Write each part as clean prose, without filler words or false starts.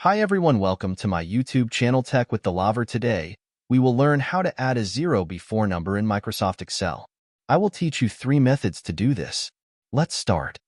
Hi everyone, welcome to my YouTube channel Tech with the Lover. Today, we will learn how to add a zero before number in Microsoft Excel. I will teach you 3 methods to do this. Let's start.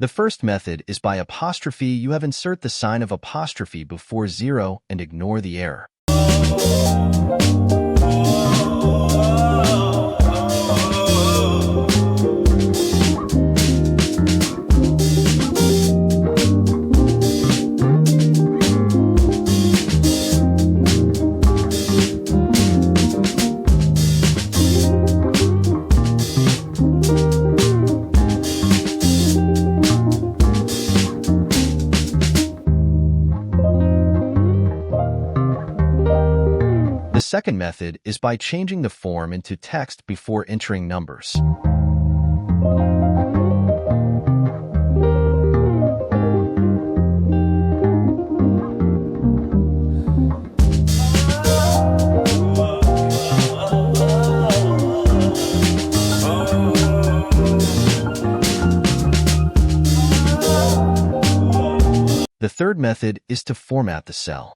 The first method is by apostrophe. You have insert the sign of apostrophe before zero and ignore the error. The second method is by changing the form into text before entering numbers. The third method is to format the cell.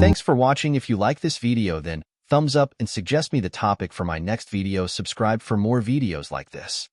Thanks for watching. If you like this video, then thumbs up and suggest me the topic for my next video. Subscribe for more videos like this.